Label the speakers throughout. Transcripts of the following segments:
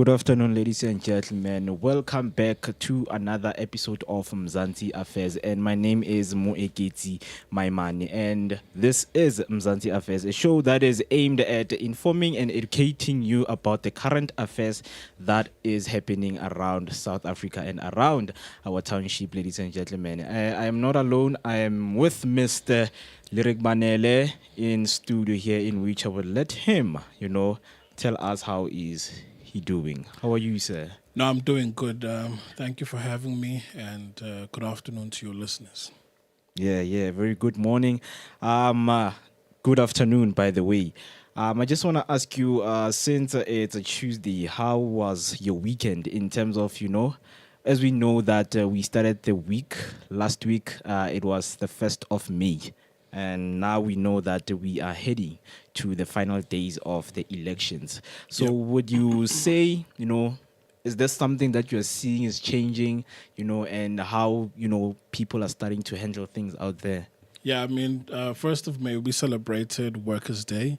Speaker 1: Good afternoon, ladies and gentlemen. Welcome back to another episode of Mzansi Affairs. And my name is Moeketsi, my man. And this is Mzansi Affairs, a show that is aimed at informing and educating you about the current affairs that is happening around South Africa and around our township, ladies and gentlemen. I am not alone. I am with Mr. Lyric Banele in studio here, in which I will let him, tell us how is he doing. How are you, sir?
Speaker 2: No, I'm doing good. Thank you for having me, and good afternoon to your listeners.
Speaker 1: Yeah, very good morning. Good afternoon, by the way. I just want to ask you, since it's a Tuesday, how was your weekend in terms of, as we know that we started the week last week, it was the 1st of May. And now we know that we are heading to the final days of the elections. So would you say, is there something that you're seeing is changing, and how, people are starting to handle things out there?
Speaker 2: Yeah, I mean, 1st of May, we celebrated Workers' Day.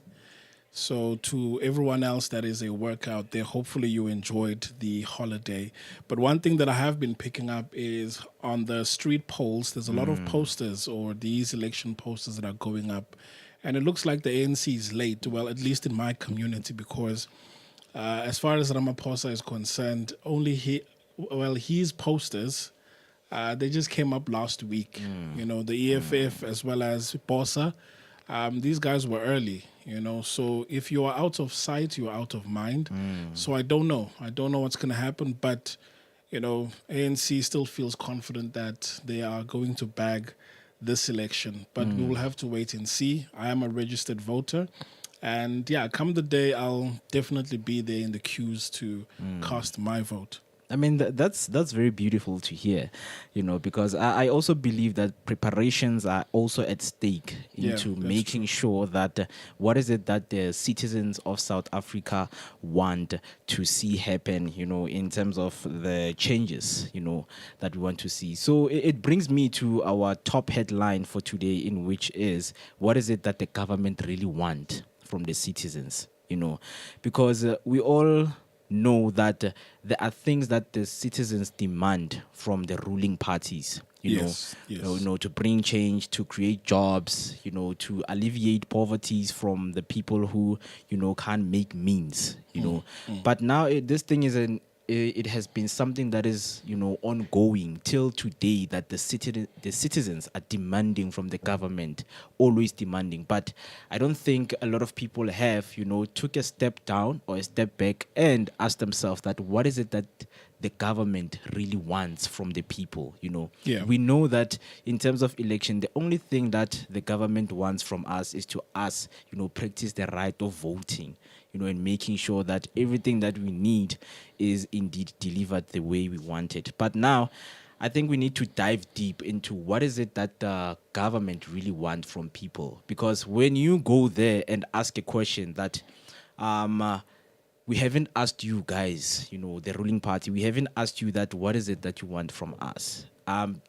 Speaker 2: So to everyone else that is a worker out there, hopefully you enjoyed the holiday. But one thing that I have been picking up is on the street polls, there's a lot of posters or these election posters that are going up. And it looks like the ANC is late, well, at least in my community, because as far as Ramaphosa is concerned, his posters, they just came up last week. The EFF as well as Bosa, these guys were early. So if you are out of sight, you're out of mind. So I don't know what's going to happen, but ANC still feels confident that they are going to bag this election, but we will have to wait and see. I am a registered voter, and come the day, I'll definitely be there in the queues to cast my vote.
Speaker 1: I mean, that's very beautiful to hear, because I also believe that preparations are also at stake into making sure that what is it that the citizens of South Africa want to see happen, in terms of the changes, that we want to see. So it brings me to our top headline for today, in which is, what is it that the government really want from the citizens, because we all know that there are things that the citizens demand from the ruling parties, to bring change, to create jobs, to alleviate poverty from the people who, can't make means, But now this thing it has been something that is, ongoing till today, that the citizens are demanding from the government, always demanding. But I don't think a lot of people have, took a step down or a step back and asked themselves that what is it that the government really wants from the people, We know that in terms of election, the only thing that the government wants from us is to us, practice the right of voting, and making sure that everything that we need is indeed delivered the way we want it. But now, I think we need to dive deep into what is it that the government really wants from people. Because when you go there and ask a question that we haven't asked you guys, the ruling party, we haven't asked you that what is it that you want from us.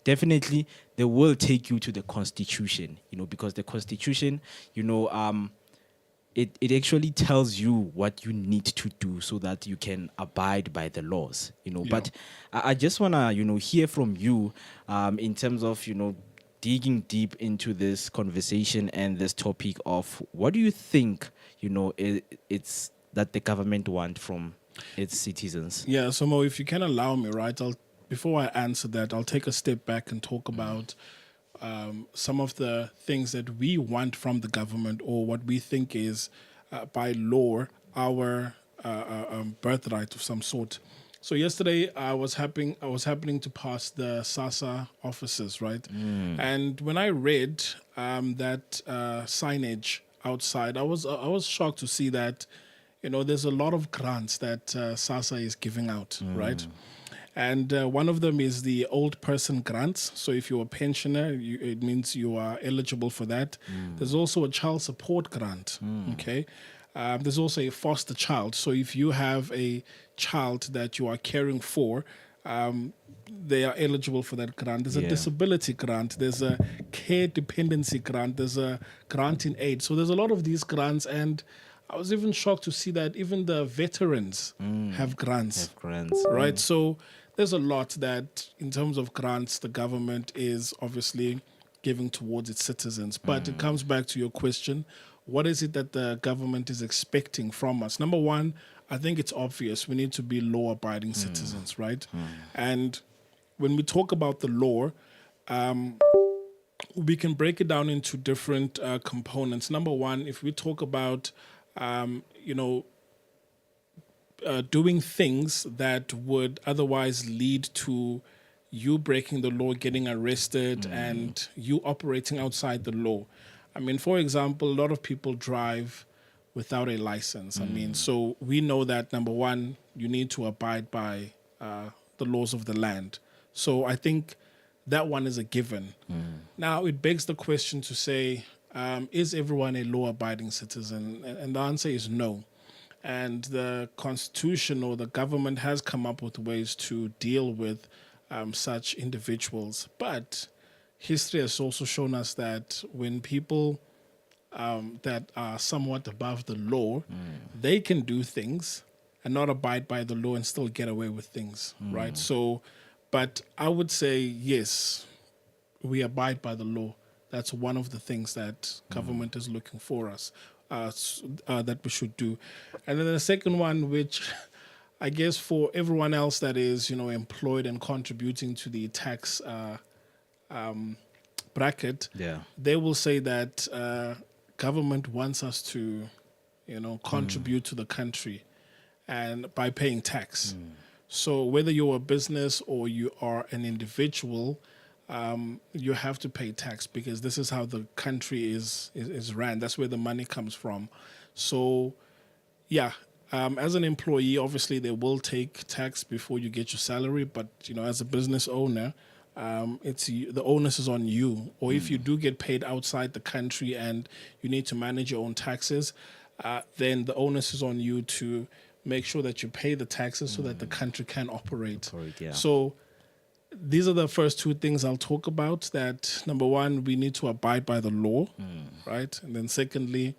Speaker 1: Definitely, they will take you to the Constitution, because the Constitution, it actually tells you what you need to do so that you can abide by the laws, But I just want to, hear from you in terms of, digging deep into this conversation and this topic of what do you think, it's that the government want from its citizens?
Speaker 2: Yeah, so Mo, if you can allow me, right, before I answer that, I'll take a step back and talk about some of the things that we want from the government, or what we think is, by law, our birthright of some sort. So yesterday, I was happening to pass the SASSA offices, right? And when I read that signage outside, I was shocked to see that, there's a lot of grants that SASSA is giving out, right? And one of them is the old person grants. So if you're a pensioner, it means you are eligible for that. There's also a child support grant, okay? There's also a foster child. So if you have a child that you are caring for, they are eligible for that grant. There's a disability grant. There's a care dependency grant. There's a grant in aid. So there's a lot of these grants, and I was even shocked to see that even the veterans have grants.
Speaker 1: Have grants.
Speaker 2: Right. So there's a lot that, in terms of grants, the government is obviously giving towards its citizens. But it comes back to your question: what is it that the government is expecting from us? Number one, I think it's obvious we need to be law-abiding citizens, right? And when we talk about the law, we can break it down into different components. Number one, if we talk about, doing things that would otherwise lead to you breaking the law, getting arrested, and you operating outside the law. I mean, for example, a lot of people drive without a license. I mean, so we know that, number one, you need to abide by the laws of the land. So I think that one is a given. Now, it begs the question to say, is everyone a law-abiding citizen? And the answer is no. And the Constitution or the government has come up with ways to deal with such individuals. But history has also shown us that when people that are somewhat above the law, they can do things and not abide by the law and still get away with things, right? So, but I would say, yes, we abide by the law. That's one of the things that government is looking for us, that we should do. And then the second one, which I guess for everyone else that is, employed and contributing to the tax bracket, they will say that government wants us to, contribute to the country and by paying tax. So whether you're a business or you are an individual, you have to pay tax because this is how the country is ran. That's where the money comes from. So, yeah, as an employee, obviously they will take tax before you get your salary. But as a business owner, the onus is on you. Or if you do get paid outside the country and you need to manage your own taxes, then the onus is on you to make sure that you pay the taxes so that the country can operate. So these are the first two things I'll talk about. That number one, we need to abide by the law, right? And then secondly,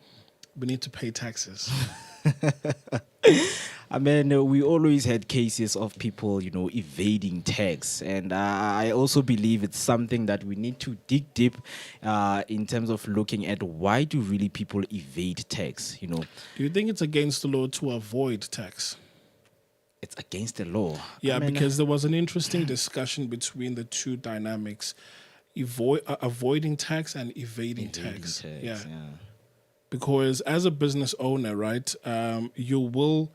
Speaker 2: we need to pay taxes.
Speaker 1: I mean, we always had cases of people, evading tax. And I also believe it's something that we need to dig deep in terms of looking at why do really people evade tax, Do
Speaker 2: you think it's against the law to avoid tax?
Speaker 1: It's against the law.
Speaker 2: Yeah, because there was an interesting discussion between the two dynamics, avoiding tax and evading tax. Yeah. Because as a business owner, right, you will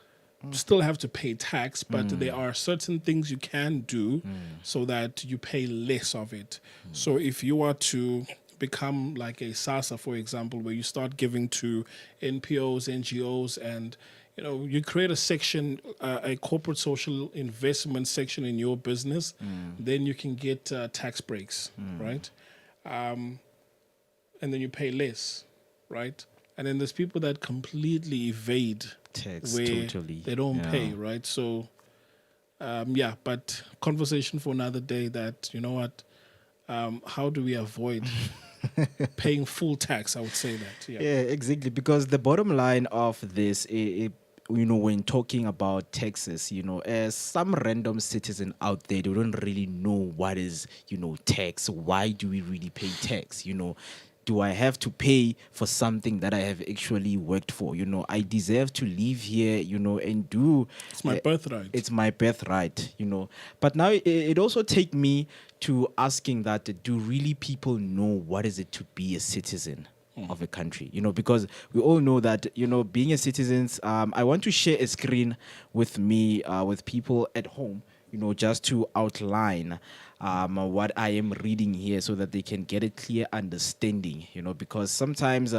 Speaker 2: still have to pay tax, but there are certain things you can do so that you pay less of it. So if you are to become like a SASA, for example, where you start giving to NPOs, NGOs, and you create a section, a corporate social investment section in your business, then you can get tax breaks, right? And then you pay less, right? And then there's people that completely evade
Speaker 1: tax,
Speaker 2: where
Speaker 1: totally.
Speaker 2: They don't pay, right? So, but conversation for another day that, how do we avoid paying full tax? I would say that.
Speaker 1: Yeah, exactly. Because the bottom line of this, when talking about taxes, as some random citizen out there, they don't really know what is, tax. Why do we really pay tax? Do I have to pay for something that I have actually worked for? I deserve to live here, and do.
Speaker 2: It's my birthright.
Speaker 1: It's my birthright, But now it also take me to asking that, do really people know what is it to be a citizen of a country? Because we all know that, being a citizen, I want to share a screen with me, with people at home, just to outline what I am reading here so that they can get a clear understanding, because sometimes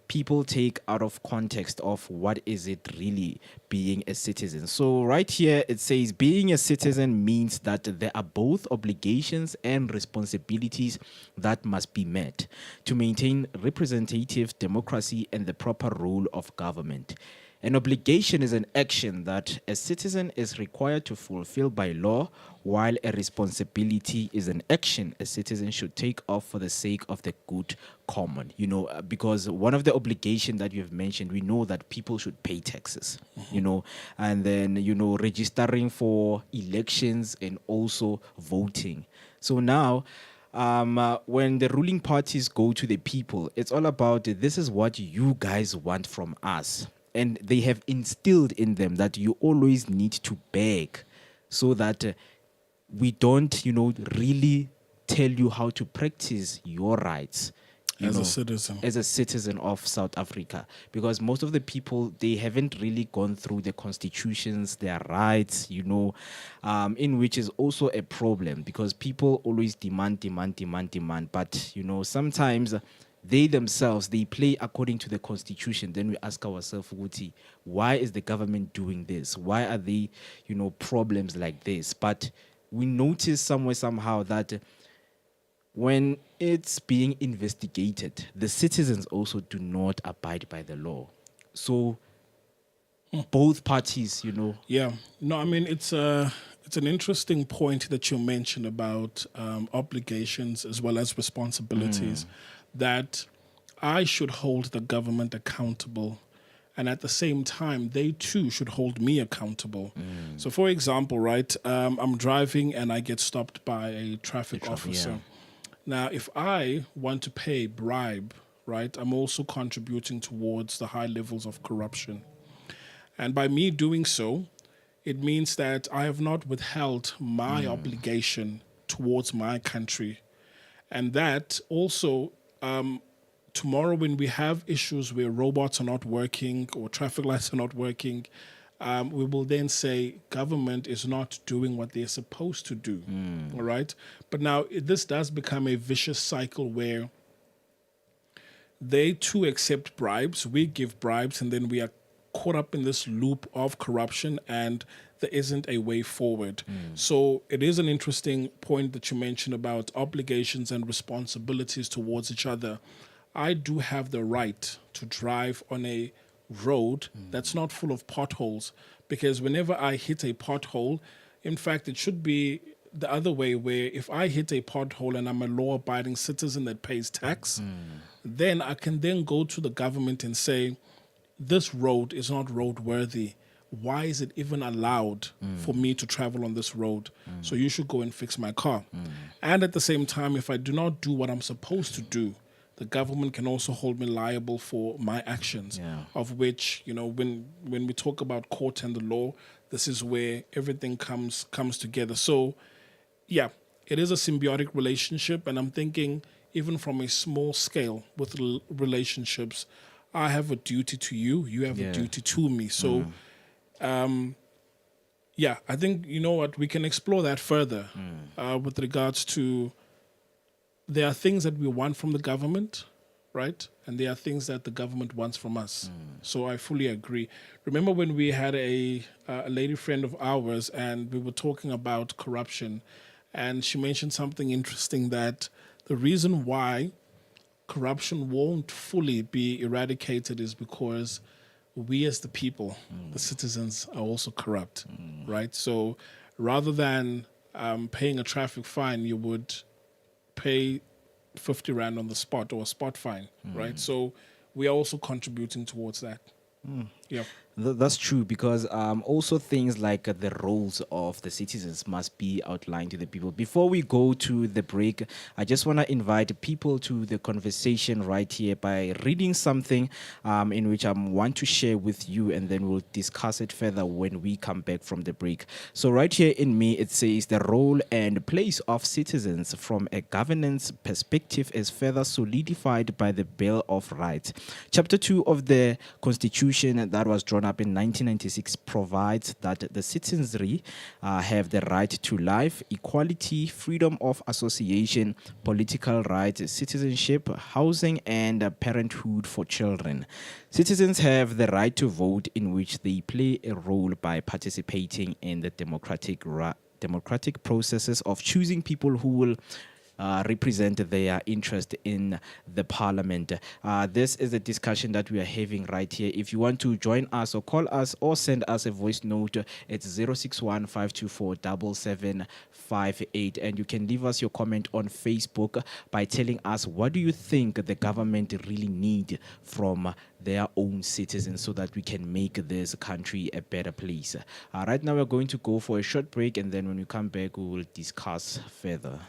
Speaker 1: people take out of context of what is it really being a citizen. So right here, it says being a citizen means that there are both obligations and responsibilities that must be met to maintain representative democracy and the proper role of government. An obligation is an action that a citizen is required to fulfill by law, while a responsibility is an action a citizen should take off for the sake of the good common. Because one of the obligations that you've mentioned, we know that people should pay taxes, and then, registering for elections and also voting. So now, when the ruling parties go to the people, it's all about this is what you guys want from us. And they have instilled in them that you always need to beg so that we don't, really tell you how to practice your rights.
Speaker 2: As a citizen
Speaker 1: of South Africa, because most of the people, they haven't really gone through the constitutions, their rights, in which is also a problem, because people always demand, but sometimes they themselves, they play according to the constitution. Then we ask ourselves, why is the government doing this? Why are they, problems like this? But we notice somehow that when it's being investigated, the citizens also do not abide by the law. So both parties,
Speaker 2: Yeah. No, I mean, it's an interesting point that you mentioned about obligations as well as responsibilities, that I should hold the government accountable, and at the same time, they too should hold me accountable. So, for example, right, I'm driving and I get stopped by a traffic officer.
Speaker 1: Yeah.
Speaker 2: Now, if I want to pay bribe, right, I'm also contributing towards the high levels of corruption. And by me doing so, it means that I have not withheld my obligation towards my country. And that also, tomorrow when we have issues where robots are not working or traffic lights are not working, we will then say government is not doing what they're supposed to do. All right. But now this does become a vicious cycle where they too accept bribes, we give bribes, and then we are caught up in this loop of corruption, and there isn't a way forward. So it is an interesting point that you mentioned about obligations and responsibilities towards each other. I do have the right to drive on a road that's not full of potholes, because whenever I hit a pothole, in fact, it should be the other way, where if I hit a pothole and I'm a law-abiding citizen that pays tax, then I can then go to the government and say, this road is not roadworthy. Why is it even allowed for me to travel on this road? So you should go and fix my car. And at the same time, if I do not do what I'm supposed to do, the government can also hold me liable for my actions, of which, when we talk about court and the law, this is where everything comes together. So, yeah, it is a symbiotic relationship. And I'm thinking, even from a small scale with relationships, I have a duty to you, you have a duty to me. So, I think, we can explore that further with regards to, there are things that we want from the government, right? And there are things that the government wants from us. So I fully agree. Remember when we had a lady friend of ours and we were talking about corruption, and she mentioned something interesting, that the reason why corruption won't fully be eradicated is because we as the people, the citizens, are also corrupt, right? So rather than paying a traffic fine, you would pay 50 Rand on the spot, or a spot fine, right? So we are also contributing towards that. Yeah.
Speaker 1: That's true, because also things like the roles of the citizens must be outlined to the people. Before we go to the break, I just want to invite people to the conversation right here by reading something in which I want to share with you, and then we'll discuss it further when we come back from the break. So right here in me, it says the role and place of citizens from a governance perspective is further solidified by the Bill of Rights. Chapter 2 of the Constitution that was drawn up in 1996 provides that the citizenry have the right to life, equality, freedom of association, political rights, citizenship, housing, and parenthood for children. Citizens have the right to vote, in which they play a role by participating in the democratic processes of choosing people who will represent their interest in the parliament. This is a discussion that we are having right here. If you want to join us or call us or send us a voice note, it's 061 524 7758. And you can leave us your comment on Facebook by telling us, what do you think the government really need from their own citizens so that we can make this country a better place? Right now, we're going to go for a short break, and then when we come back, we will discuss further.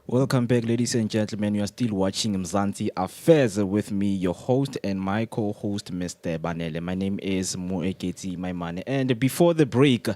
Speaker 1: Welcome back, ladies and gentlemen. You are still watching Mzansi Affairs with me, your host, and my co-host, Mr. Banele. My name is Moeketsi, my man. And before the break,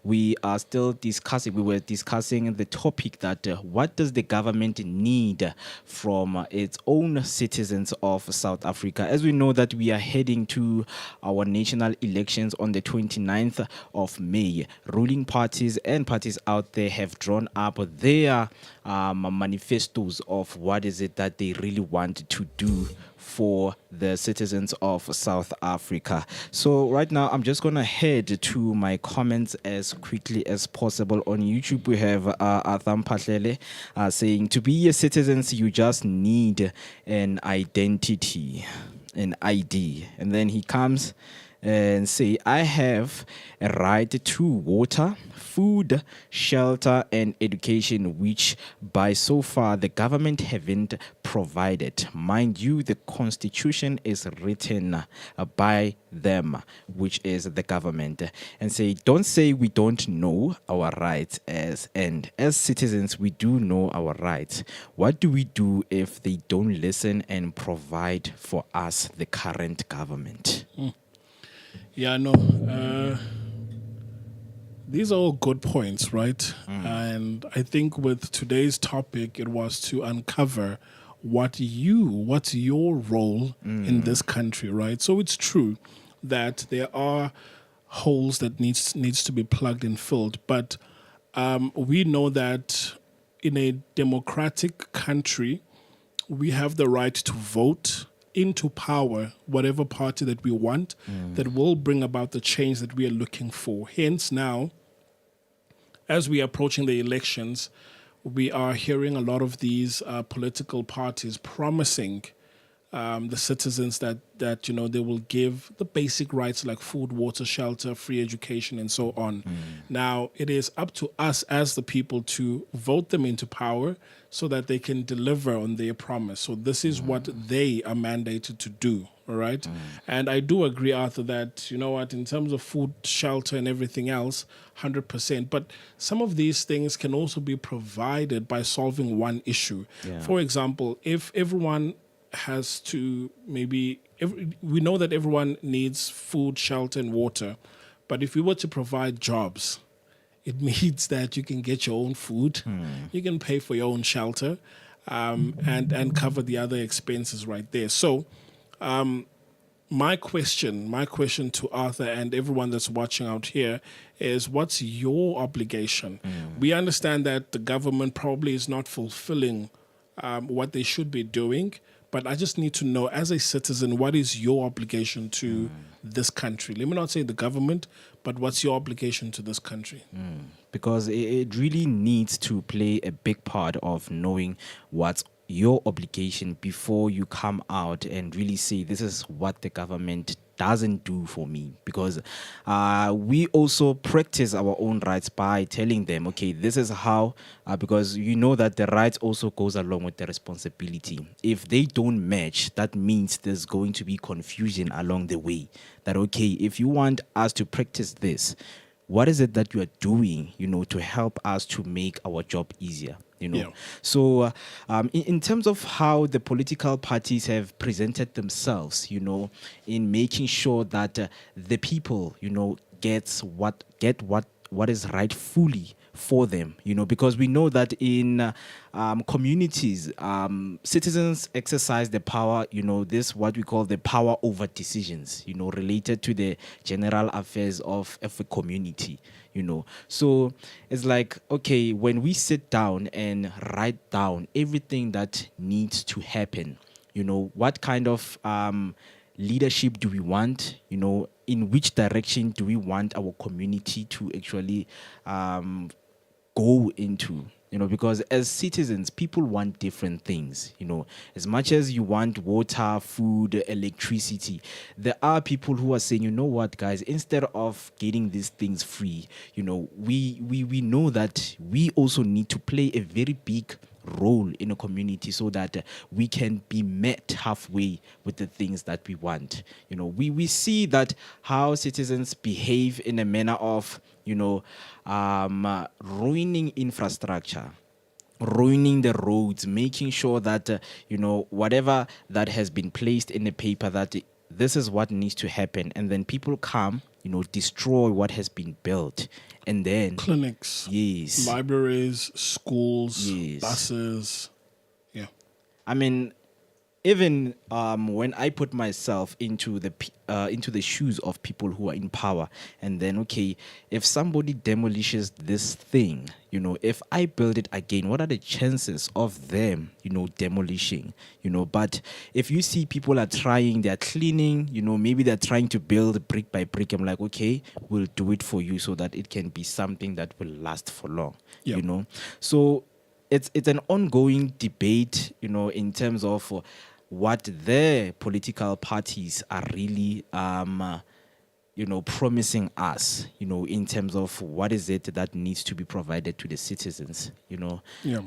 Speaker 1: we were discussing the topic that what does the government need from its own citizens of South Africa? As we know that we are heading to our national elections on the 29th of May, ruling parties and parties out there have drawn up their manifestos of what is it that they really want to do for the citizens of South Africa. So right now, I'm just going to head to my comments as quickly as possible. On YouTube, we have Atham Patlele saying, to be a citizen, you just need an identity, an ID. And then he comes and say, I have a right to water, food, shelter, and education, which by so far the government haven't provided. Mind you, the constitution is written by them, which is the government. And say, don't say we don't know our rights as citizens, we do know our rights. What do we do if they don't listen and provide for us, the current government?
Speaker 2: Yeah, no. These are all good points, right? And I think with today's topic, it was to uncover what's your role in this country, right? So it's true that there are holes that needs to be plugged and filled, but we know that in a democratic country, we have the right to vote into power whatever party that we want that will bring about the change that we are looking for. Hence now, as we are approaching the elections, we are hearing a lot of these political parties promising the citizens that they will give the basic rights like food, water, shelter, free education, and so on. Now, it is up to us as the people to vote them into power so that they can deliver on their promise. So this is what they are mandated to do, all right? And I do agree, Arthur, that, you know what, in terms of food, shelter, and everything else, 100%. But some of these things can also be provided by solving one issue.
Speaker 1: Yeah.
Speaker 2: For example, if everyone has to we know that everyone needs food, shelter, and water, but if we were to provide jobs, it means that you can get your own food, you can pay for your own shelter, and cover the other expenses right there. So my question to Arthur and everyone that's watching out here is, what's your obligation? We understand that the government probably is not fulfilling what they should be doing, but I just need to know, as a citizen, what is your obligation to this country? Let me not say the government, but what's your obligation to this country?
Speaker 1: Because it really needs to play a big part of knowing what's your obligation before you come out and really say, this is what the government doesn't do for me. Because we also practice our own rights by telling them, okay, this is how, because you know that the rights also goes along with the responsibility. If they don't match, that means there's going to be confusion along the way. That, okay, if you want us to practice this, what is it that you are doing, to help us to make our job easier?
Speaker 2: Yeah.
Speaker 1: So in terms of how the political parties have presented themselves, in making sure that the people, get what is rightfully for them, because we know that in communities, citizens exercise the power, this what we call the power over decisions, related to the general affairs of a community, So it's like, okay, when we sit down and write down everything that needs to happen, what kind of leadership do we want, in which direction do we want our community to actually go into, because as citizens, people want different things, as much as you want water, food, electricity, there are people who are saying, you know what, guys, instead of getting these things free, we know that we also need to play a very big role in a community so that we can be met halfway with the things that we want. We see that how citizens behave in a manner of, ruining infrastructure, ruining the roads, making sure that, whatever that has been placed in the paper, that this is what needs to happen. And then people come, destroy what has been built. And then
Speaker 2: clinics,
Speaker 1: yes,
Speaker 2: libraries, schools,
Speaker 1: yes,
Speaker 2: buses. Yeah.
Speaker 1: I mean, even when I put myself into the shoes of people who are in power, and then, okay, if somebody demolishes this thing, if I build it again, what are the chances of them, demolishing, but if you see people are trying, they're cleaning, maybe they're trying to build brick by brick, I'm like, okay, we'll do it for you so that it can be something that will last for long, So it's an ongoing debate, in terms of what the political parties are really promising us, in terms of what is it that needs to be provided to the citizens,
Speaker 2: Yeah.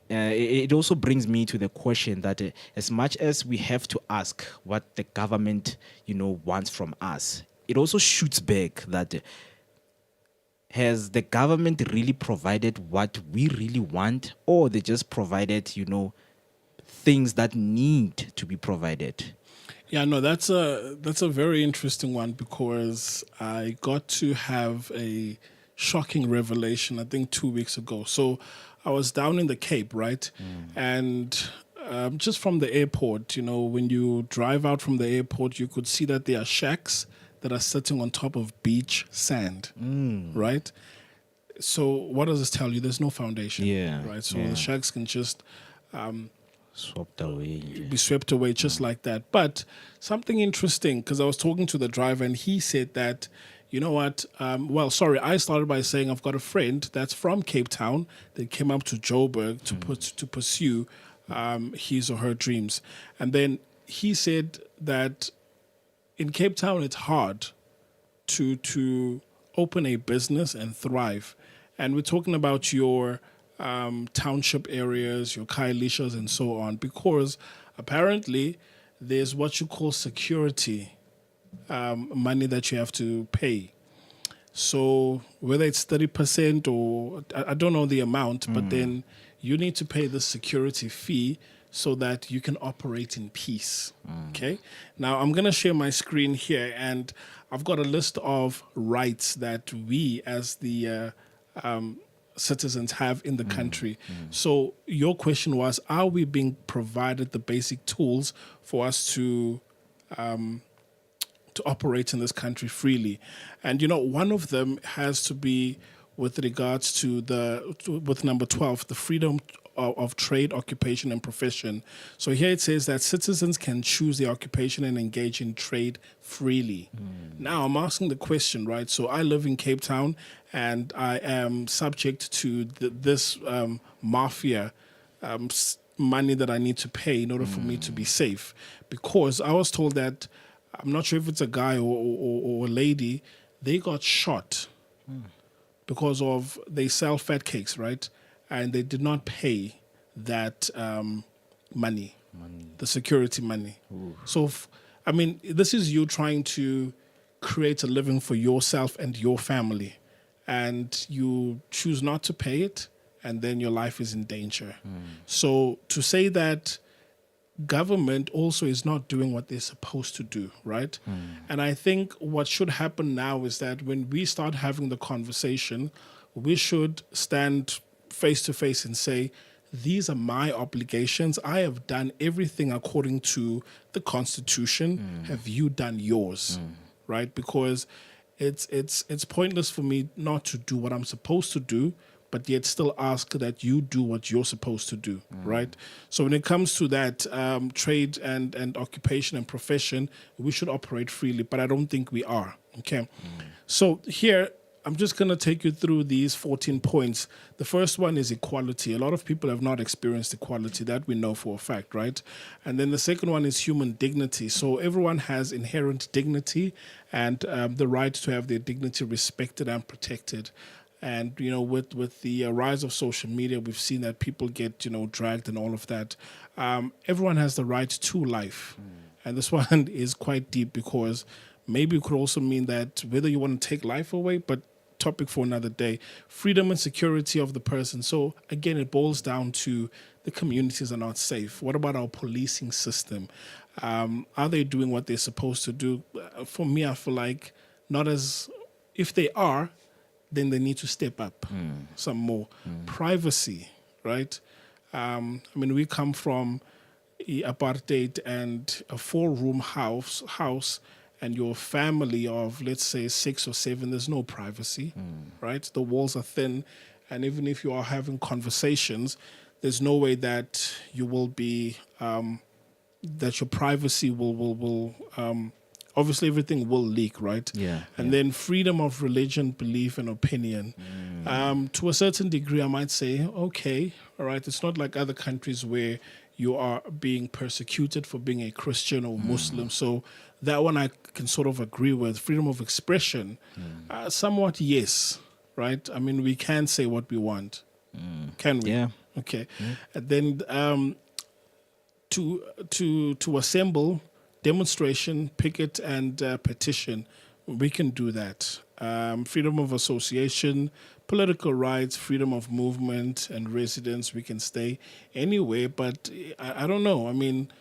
Speaker 1: It also brings me to the question that as much as we have to ask what the government, wants from us, it also shoots back that has the government really provided what we really want, or they just provided, things that need to be provided?
Speaker 2: Yeah, no, that's a very interesting one, because I got to have a shocking revelation, I think 2 weeks ago. So I was down in the Cape, right? And just from the airport, when you drive out from the airport, you could see that there are shacks that are sitting on top of beach sand, right? So what does this tell you? There's no foundation, right? So the shacks can just
Speaker 1: Swept away.
Speaker 2: be swept away just like that. But something interesting, because I was talking to the driver and he said that, you know what? I started by saying I've got a friend that's from Cape Town that came up to Joburg to pursue his or her dreams. And then he said that in Cape Town it's hard to open a business and thrive. And we're talking about your township areas, your Kailishas and so on, because apparently there's what you call security money that you have to pay. So whether it's 30% or I don't know the amount, but then you need to pay the security fee so that you can operate in peace. Okay. Now I'm going to share my screen here, and I've got a list of rights that we as the citizens have in the country. So your question was, are we being provided the basic tools for us to operate in this country freely? And one of them has to be with regards to with number 12, the freedom of trade, occupation, and profession. So here it says that citizens can choose their occupation and engage in trade freely. Now I'm asking the question, right? So I live in Cape Town and I am subject to this mafia money that I need to pay in order for me to be safe. Because I was told that, I'm not sure if it's a guy or a lady, they got shot because of they sell fat cakes, right? And they did not pay that money, the security money. Ooh. So, this is you trying to create a living for yourself and your family, and you choose not to pay it, and then your life is in danger. So to say that government also is not doing what they're supposed to do, right? And I think what should happen now is that when we start having the conversation, we should stand face to face and say, these are my obligations. I have done everything according to the Constitution. Have you done yours? Right? Because it's pointless for me not to do what I'm supposed to do, but yet still ask that you do what you're supposed to do, right? So when it comes to that trade and occupation and profession, we should operate freely, but I don't think we are, okay? So here, I'm just going to take you through these 14 points. The first one is equality. A lot of people have not experienced equality. That we know for a fact, right? And then the second one is human dignity. So everyone has inherent dignity and the right to have their dignity respected and protected. And, with the rise of social media, we've seen that people get, dragged and all of that. Everyone has the right to life. And this one is quite deep, because maybe it could also mean that whether you want to take life away, but topic for another day, freedom and security of the person. So again, it boils down to the communities are not safe. What about our policing system? Are they doing what they're supposed to do? For me, I feel like not as, if they are, then they need to step up some more. Privacy, right? We come from apartheid and a 4-room house and your family of, let's say, 6 or 7, there's no privacy, right? The walls are thin, and even if you are having conversations, there's no way that you will be, that your privacy will obviously everything will leak, right? And then freedom of religion, belief, and opinion. To a certain degree, I might say, okay, all right, it's not like other countries where you are being persecuted for being a Christian or Muslim. So that one I can sort of agree with. Freedom of expression, somewhat yes, right? I mean, we can say what we want, can we?
Speaker 1: Yeah.
Speaker 2: Okay. And then to assemble, demonstration, picket, and petition, we can do that. Freedom of association, political rights, freedom of movement and residence, we can stay anywhere. But I don't know. I mean,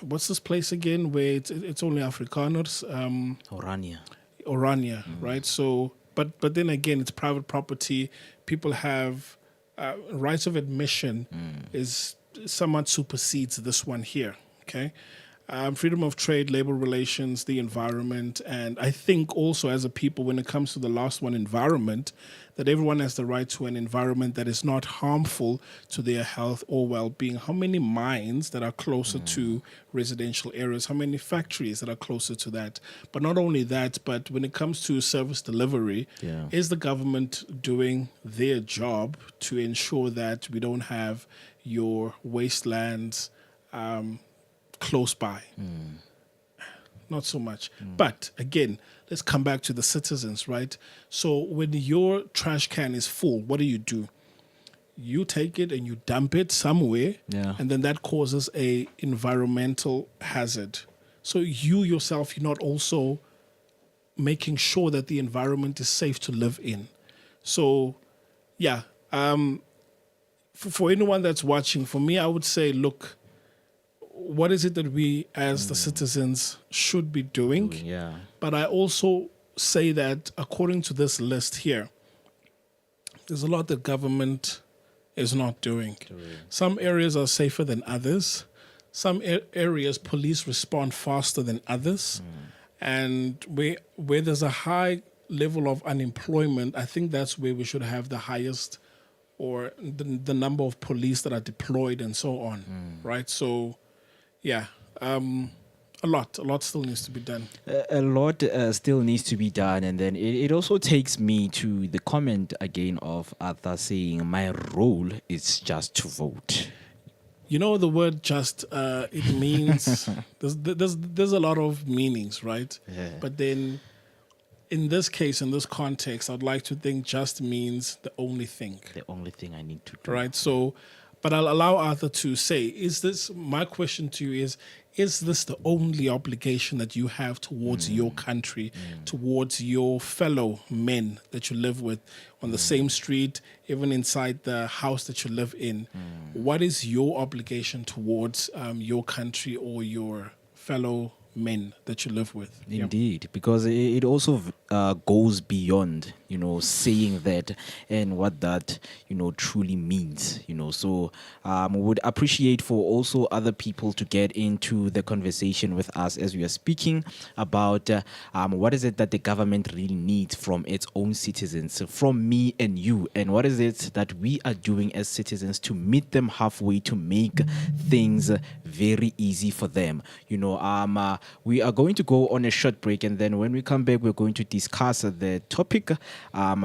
Speaker 2: what's this place again where it's only Afrikaners? Orania, right? So, but then again, it's private property. People have rights of admission is somewhat supersedes this one here. Okay. Freedom of trade, labor relations, the environment, and I think also as a people, when it comes to the last one, environment, that everyone has the right to an environment that is not harmful to their health or well-being. How many mines that are closer to residential areas? How many factories that are closer to that? But not only that, but when it comes to service delivery, is the government doing their job to ensure that we don't have your wastelands close by? Not so much. But again, let's come back to the citizens, right? So when your trash can is full, what do? You take it and you dump it somewhere, and then that causes a environmental hazard. So you yourself, you're not also making sure that the environment is safe to live in. So, yeah, for anyone that's watching, for me, I would say, look, what is it that we as the citizens should be doing? But I also say that according to this list here, there's a lot that government is not doing. Some areas are safer than others. Some areas police respond faster than others. And where there's a high level of unemployment, I think that's where we should have the highest, or the number of police that are deployed and so on, right? So, yeah, a lot still needs to be done.
Speaker 1: A lot still needs to be done. And then it also takes me to the comment again of Arthur saying, my role is just to vote.
Speaker 2: You know, the word just, it means, there's a lot of meanings, right? But then in this case, in this context, I'd like to think just means the only thing.
Speaker 1: The only thing I need to do.
Speaker 2: Right, so, but I'll allow Arthur to say, my question to you is this the only obligation that you have towards your country, towards your fellow men that you live with on the same street, even inside the house that you live in? What is your obligation towards your country or your fellow men that you live with?
Speaker 1: Indeed, because it also goes beyond, saying that and what that, truly means, So we would appreciate for also other people to get into the conversation with us as we are speaking about what is it that the government really needs from its own citizens, from me and you, and what is it that we are doing as citizens to meet them halfway, to make things very easy for them. We are going to go on a short break, and then when we come back, we're going to discuss the topic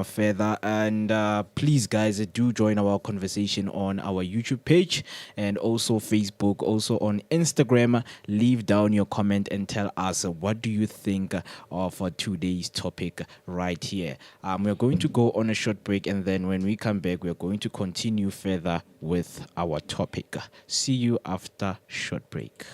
Speaker 1: further. And please, guys, do join our conversation on our YouTube page and also Facebook, also on Instagram. Leave down your comment and tell us what do you think of today's topic right here. We're going to go on a short break, and then when we come back, we're going to continue further with our topic. See you after short break.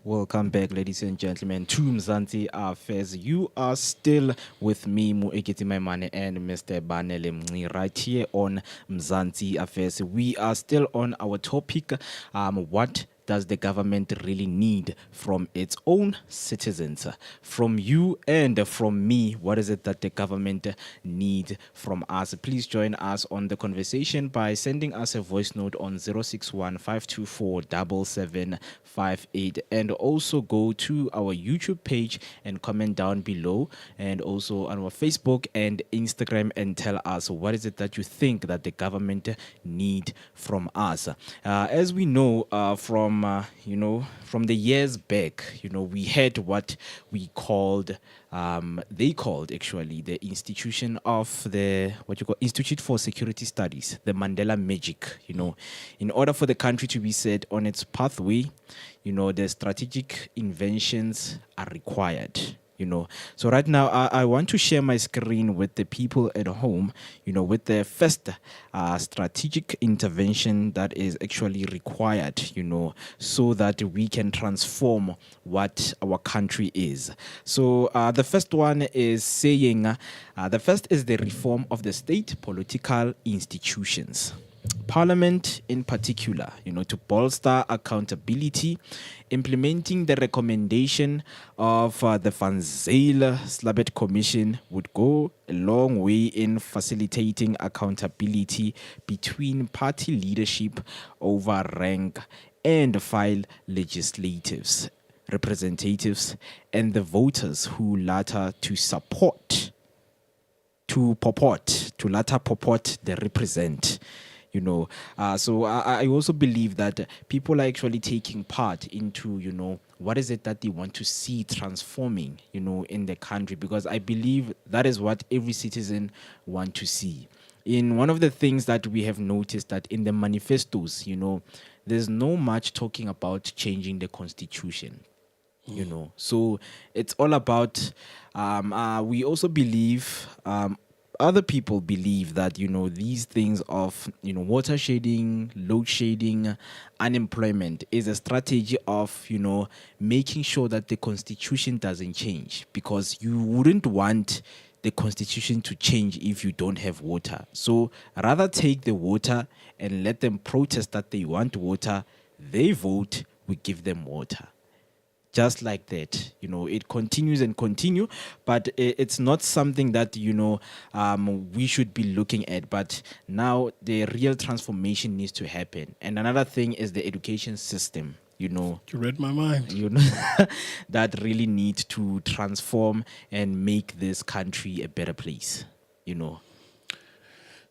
Speaker 1: Welcome back, ladies and gentlemen, to Mzansi Affairs. You are still with me, Moeketsi, and Mr. Banele Mnci, right here on Mzansi Affairs. We are still on our topic, what does the government really need from its own citizens? From you and from me, what is it that the government needs from us? Please join us on the conversation by sending us a voice note on 061 524 7758, and also go to our YouTube page and comment down below, and also on our Facebook and Instagram, and tell us what is it that you think that the government need from us. As we know, from the years back, we had what we called, they called actually the institution of the Institute for Security Studies, the Mandela Magic. In order for the country to be set on its pathway, the strategic inventions are required. So right now I want to share my screen with the people at home, with the first strategic intervention that is actually required, so that we can transform what our country is. So the first one is saying, the first is the reform of the state political institutions. Parliament in particular, to bolster accountability, implementing the recommendation of the Van Zyl-Slabbert Commission would go a long way in facilitating accountability between party leadership over rank and file legislatives, representatives, and the voters who latter purport they represent. So I also believe that people are actually taking part into, what is it that they want to see transforming, in the country, because I believe that is what every citizen want to see. In one of the things that we have noticed that in the manifestos, there's no much talking about changing the constitution. So it's all about, we also believe, other people believe that, these things of, water shedding, load shedding, unemployment is a strategy of, making sure that the constitution doesn't change, because you wouldn't want the constitution to change if you don't have water. So rather take the water and let them protest that they want water. They vote, we give them water. Just like that, it continues and continue, but it's not something that, we should be looking at. But now the real transformation needs to happen. And another thing is the education system,
Speaker 2: You read my mind.
Speaker 1: that really needs to transform and make this country a better place,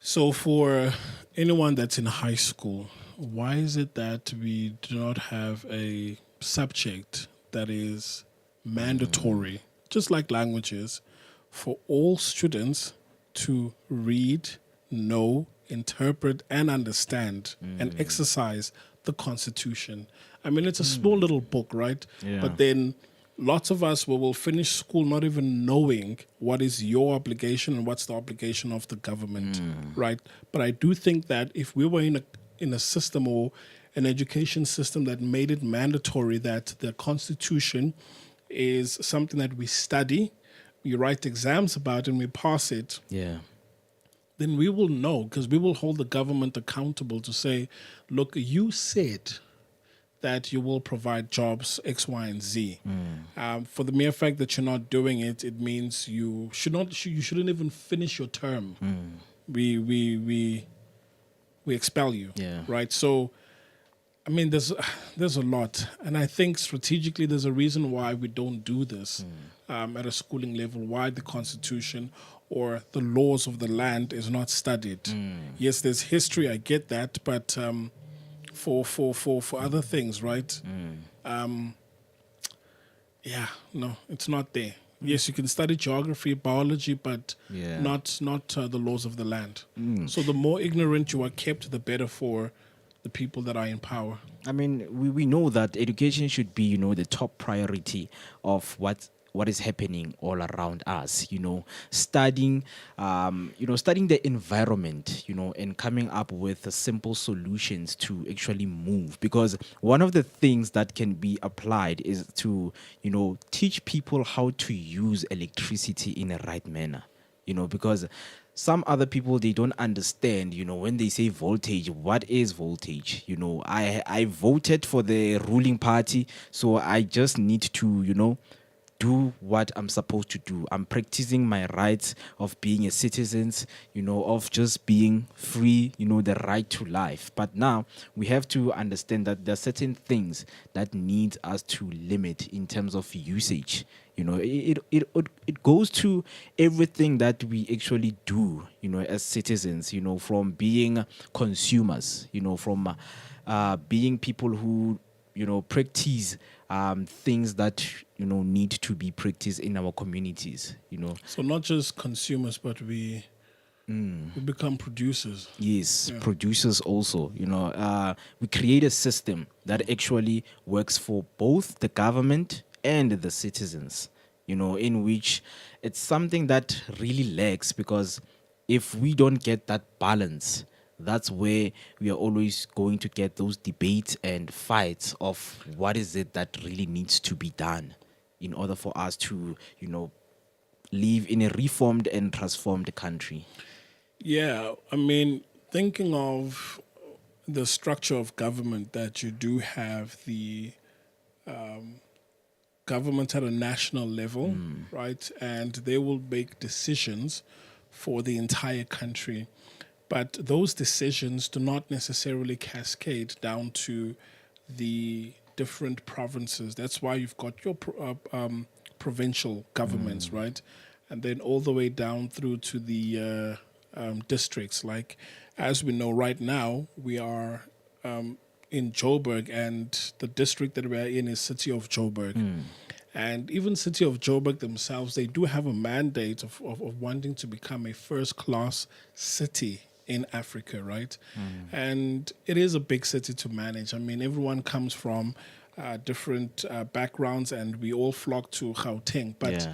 Speaker 2: So for anyone that's in high school, why is it that we do not have a subject that is mandatory, just like languages, for all students to read, know, interpret, and understand and exercise the Constitution? I mean, it's a small little book, right?
Speaker 1: Yeah.
Speaker 2: But then lots of us will finish school not even knowing what is your obligation and what's the obligation of the government, right? But I do think that if we were in a system or an education system that made it mandatory that the Constitution is something that we study, we write exams about, and we pass it, then we will know, because we will hold the government accountable to say, look, you said that you will provide jobs X, Y, and Z. For the mere fact that you're not doing it, it means you shouldn't even finish your term. We expel you, right? So, I mean, there's a lot, and I think strategically there's a reason why we don't do this at a schooling level. Why the Constitution or the laws of the land is not studied. Yes, there's history. I get that, but for other things, right? No, it's not there. Yes, you can study geography, biology, but not the laws of the land. So the more ignorant you are kept, the better for the people that are in power.
Speaker 1: I mean, we know that education should be, the top priority of what what is happening all around us, studying studying the environment, and coming up with simple solutions to actually move. Because one of the things that can be applied is to teach people how to use electricity in a right manner, because some other people, they don't understand, when they say voltage, what is voltage? I voted for the ruling party, so I just need to, do what I'm supposed to do. I'm practicing my rights of being a citizen, of just being free, the right to life. But now we have to understand that there are certain things that need us to limit in terms of usage. It goes to everything that we actually do, as citizens, from being consumers, from being people who practice things that need to be practiced in our communities.
Speaker 2: So not just consumers, but we become producers.
Speaker 1: Yes, producers also. We create a system that actually works for both the government and the citizens. In which it's something that really lacks, because if we don't get that balance, that's where we are always going to get those debates and fights of what is it that really needs to be done in order for us to, live in a reformed and transformed country.
Speaker 2: Yeah, I mean, thinking of the structure of government, that you do have the government at a national level, right? And they will make decisions for the entire country. But those decisions do not necessarily cascade down to the different provinces. That's why you've got your provincial governments, right? And then all the way down through to the districts. Like, as we know right now, we are in Joburg, and the district that we're in is City of Joburg. And even City of Joburg themselves, they do have a mandate of wanting to become a first-class city in Africa, right? And it is a big city to manage. I mean, everyone comes from different backgrounds, and we all flock to Gauteng. But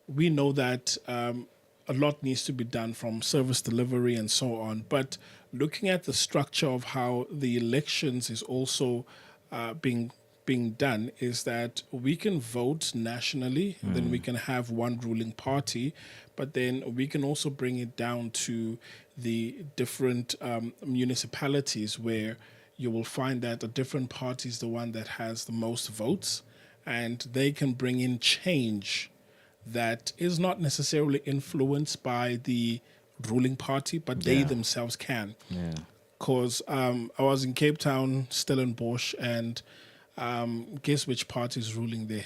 Speaker 2: we know that a lot needs to be done, from service delivery and so on. But looking at the structure of how the elections is also being done, is that we can vote nationally, then we can have one ruling party, but then we can also bring it down to the different municipalities, where you will find that a different party is the one that has the most votes, and they can bring in change that is not necessarily influenced by the ruling party, but they themselves can. Because I was in Cape Town, Stellenbosch, and guess which party is ruling there?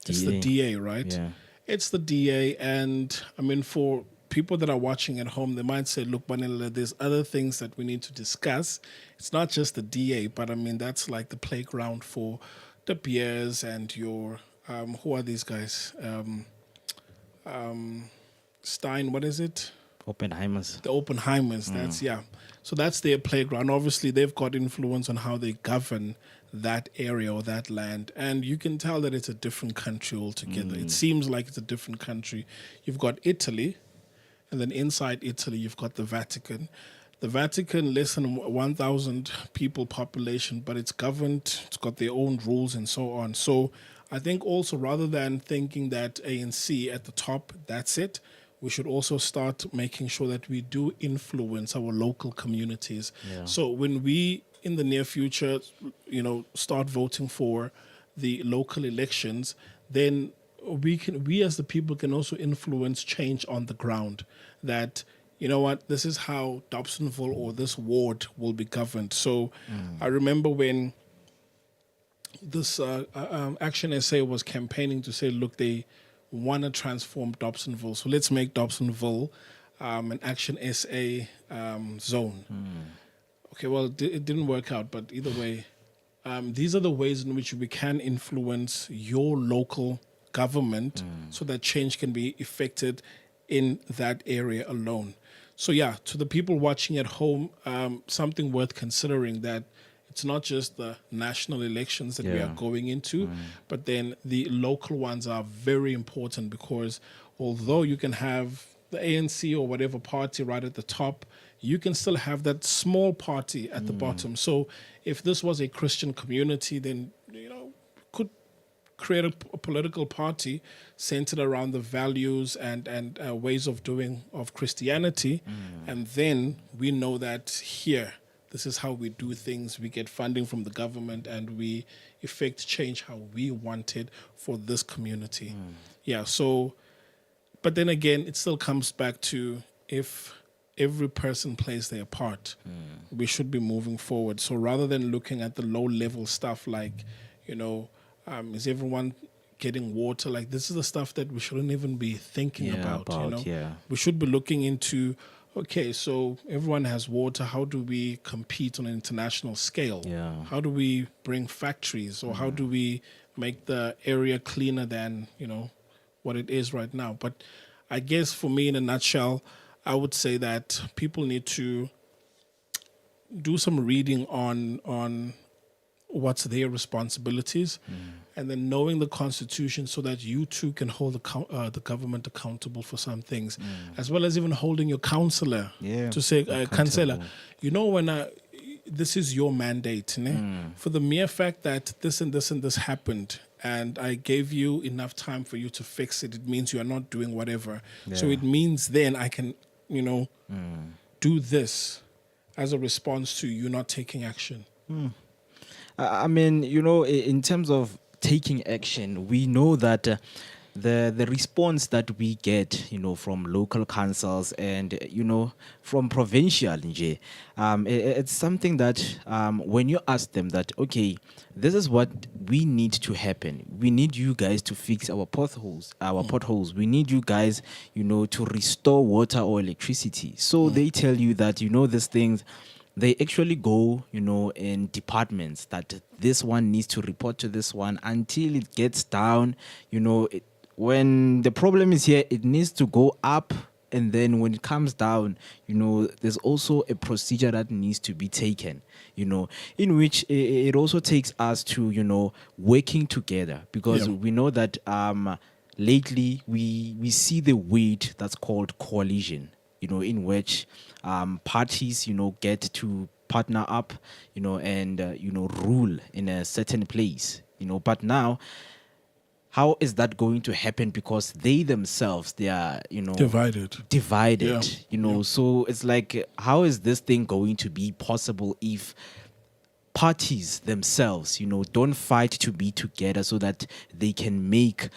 Speaker 2: It's the DA, right?
Speaker 1: Yeah.
Speaker 2: It's the DA, and I mean, for people that are watching at home, they might say, look, Manila, there's other things that we need to discuss. It's not just the DA, but I mean, that's like the playground for the peers and your, who are these guys? Stein, what is it?
Speaker 1: Oppenheimers.
Speaker 2: The Oppenheimers, that's, So that's their playground. Obviously, they've got influence on how they govern that area or that land. And you can tell that it's a different country altogether. It seems like it's a different country. You've got Italy, and then inside Italy, you've got the Vatican. The Vatican, less than 1,000 people population, but it's governed, it's got their own rules and so on. So I think also, rather than thinking that ANC at the top, that's it, we should also start making sure that we do influence our local communities. So when we, in the near future, start voting for the local elections, then we as the people can also influence change on the ground. That, you know what, this is how Dobsonville or this ward will be governed. So I remember when this Action SA was campaigning to say, look, they want to transform Dobsonville, so let's make Dobsonville an Action SA zone. Okay, well, it didn't work out, but either way, these are the ways in which we can influence your local government so that change can be effected in that area alone. So yeah, to the people watching at home, something worth considering, that It's not just the national elections that we are going into, but then the local ones are very important, because although you can have the ANC or whatever party right at the top, you can still have that small party at the bottom. So if this was a Christian community, then, could create a political party centered around the values and ways of doing of Christianity. And then we know that here, this is how we do things. We get funding from the government and we effect change how we want it for this community. Yeah, so, but then again, it still comes back to, if every person plays their part, we should be moving forward. So rather than looking at the low level stuff like, is everyone getting water? Like, this is the stuff that we shouldn't even be thinking about. We should be looking into, okay, so everyone has water. How do we compete on an international scale? How do we bring factories, or how do we make the area cleaner than, what it is right now? But I guess for me, in a nutshell, I would say that people need to do some reading on what's their responsibilities, and then knowing the Constitution, so that you too can hold the government accountable for some things, as well as even holding your counselor to say, councillor, when this is your mandate, for the mere fact that this and this and this happened, and I gave you enough time for you to fix it, it means you are not doing whatever. So it means then I can, do this as a response to you not taking action.
Speaker 1: I mean, in terms of taking action, we know that the response that we get, from local councils and, from provincial, it's something that when you ask them that, okay, this is what we need to happen. We need you guys to fix our potholes. We need you guys, to restore water or electricity. So they tell you that, these things, they actually go, in departments, that this one needs to report to this one until it gets down. When the problem is here, it needs to go up. And then when it comes down, there's also a procedure that needs to be taken, in which it also takes us to, working together, because we know that lately we see the weight that's called coalition, in which parties, get to partner up, and, rule in a certain place, but now, how is that going to happen? Because they themselves, they are, divided, so it's like, how is this thing going to be possible if parties themselves, don't fight to be together so that they can make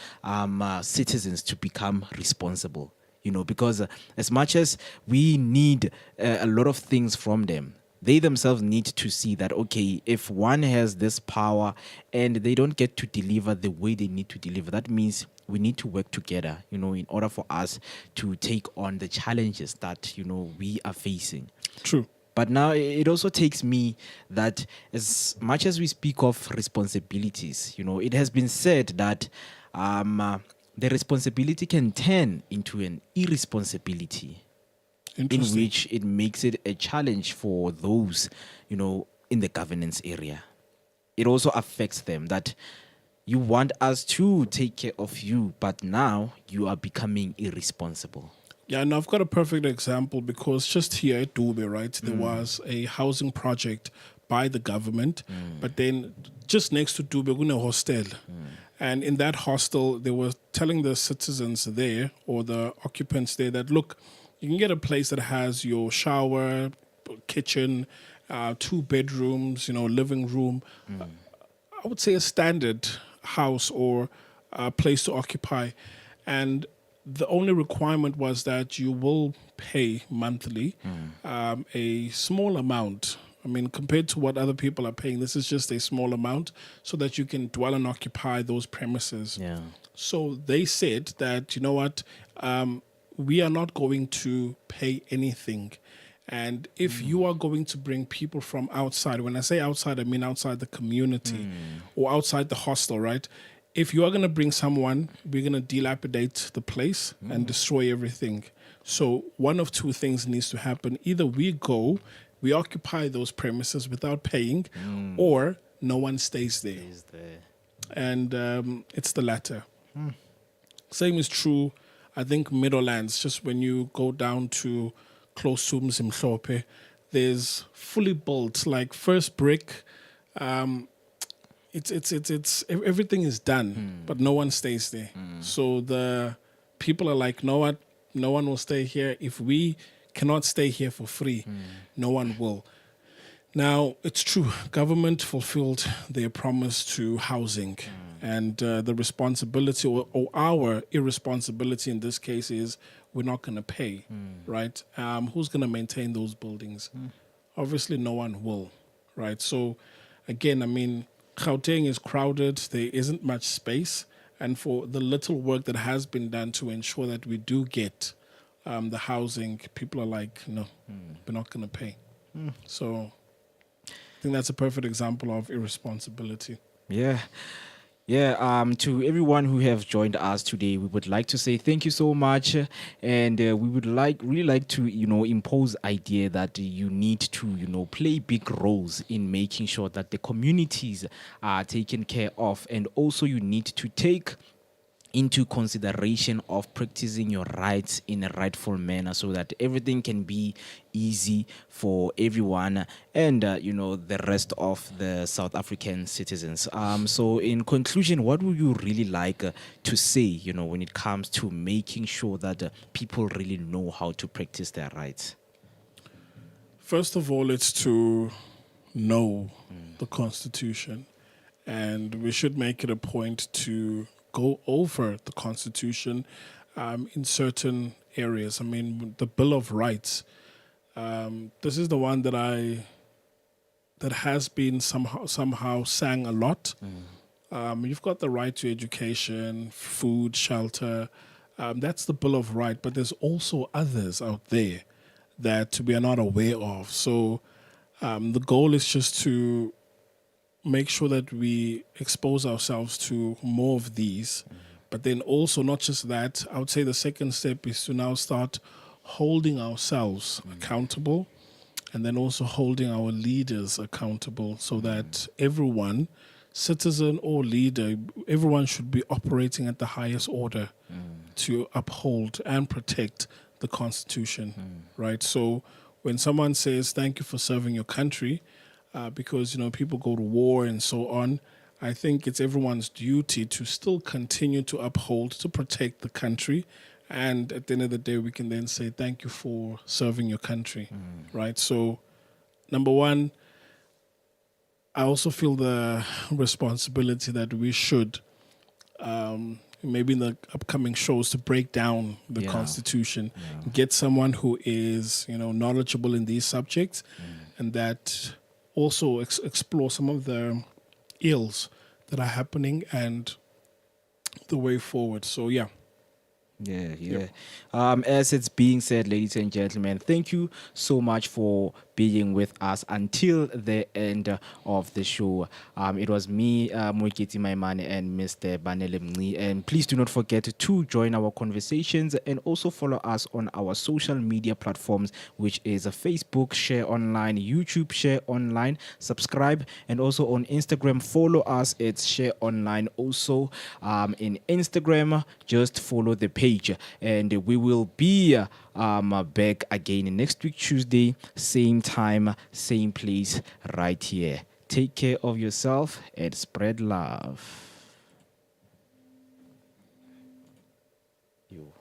Speaker 1: citizens to become responsible? Because as much as we need a lot of things from them, they themselves need to see that, okay, if one has this power and they don't get to deliver the way they need to deliver, that means we need to work together, in order for us to take on the challenges that, we are facing.
Speaker 2: True.
Speaker 1: But now it also takes me that as much as we speak of responsibilities, it has been said that the responsibility can turn into an irresponsibility, in which it makes it a challenge for those, in the governance area. It also affects them that you want us to take care of you, but now you are becoming irresponsible.
Speaker 2: Yeah, and I've got a perfect example, because just here at Dube, right, there was a housing project by the government, but then just next to Dube, there's a hostel. And in that hostel, they were telling the citizens there, or the occupants there, that, look, you can get a place that has your shower, kitchen, 2 bedrooms, living room. I would say a standard house or a place to occupy. And the only requirement was that you will pay monthly a small amount. I mean, compared to what other people are paying, this is just a small amount so that you can dwell and occupy those premises.
Speaker 1: Yeah.
Speaker 2: So they said that, what, we are not going to pay anything. And if you are going to bring people from outside, when I say outside, I mean outside the community or outside the hostel, right? If you are going to bring someone, we're going to dilapidate the place and destroy everything. So one of two things needs to happen. Either we go, we occupy those premises without paying, or no one stays there. And it's the latter. Same is true, I think, Middlelands. Just when you go down to close to Mzimhlope, there's fully built, like first brick. It's everything is done, but no one stays there. So the people are like, no one will stay here. If we cannot stay here for free, no one will. Now, it's true, government fulfilled their promise to housing, and the responsibility or our irresponsibility in this case is we're not going to pay, right? Who's going to maintain those buildings? Obviously, no one will, right? So, again, I mean, Gauteng is crowded. There isn't much space. And for the little work that has been done to ensure that we do get the housing, people are like, no, we're not going to pay. So I think that's a perfect example of irresponsibility.
Speaker 1: Yeah. Yeah, to everyone who have joined us today, we would like to say thank you so much, and we would really like to, impose idea that you need to, play big roles in making sure that the communities are taken care of, and also you need to take into consideration of practicing your rights in a rightful manner so that everything can be easy for everyone and, the rest of the South African citizens. So in conclusion, what would you really like to say, when it comes to making sure that people really know how to practice their rights?
Speaker 2: First of all, it's to know the Constitution, and we should make it a point to go over the Constitution in certain areas. I mean, the Bill of Rights. This is the one that has been somehow sang a lot. You've got the right to education, food, shelter. That's the Bill of Rights, but there's also others out there that we are not aware of. So the goal is just to make sure that we expose ourselves to more of these. But then also not just that, I would say the second step is to now start holding ourselves accountable, and then also holding our leaders accountable, so that everyone, citizen or leader, everyone should be operating at the highest order to uphold and protect the Constitution, right? So when someone says, thank you for serving your country, because, people go to war and so on, I think it's everyone's duty to still continue to uphold, to protect the country. And at the end of the day, we can then say, thank you for serving your country, right? So, number one, I also feel the responsibility that we should, maybe in the upcoming shows, to break down the Constitution, get someone who is, knowledgeable in these subjects, and that also explore some of the ills that are happening and the way forward. So, yeah.
Speaker 1: Yeah. As it's being said, ladies and gentlemen, thank you so much for being with us until the end of the show. It was me, Moeketsi Maimane, and Mr. Banele Mngci. And please do not forget to join our conversations and also follow us on our social media platforms, which is Facebook, Share Online, YouTube, Share Online, subscribe, and also on Instagram, follow us. It's Share Online. Also, in Instagram, just follow the page, and we will be back again next week, Tuesday, same time, same place, right here. Take care of yourself and spread love. You.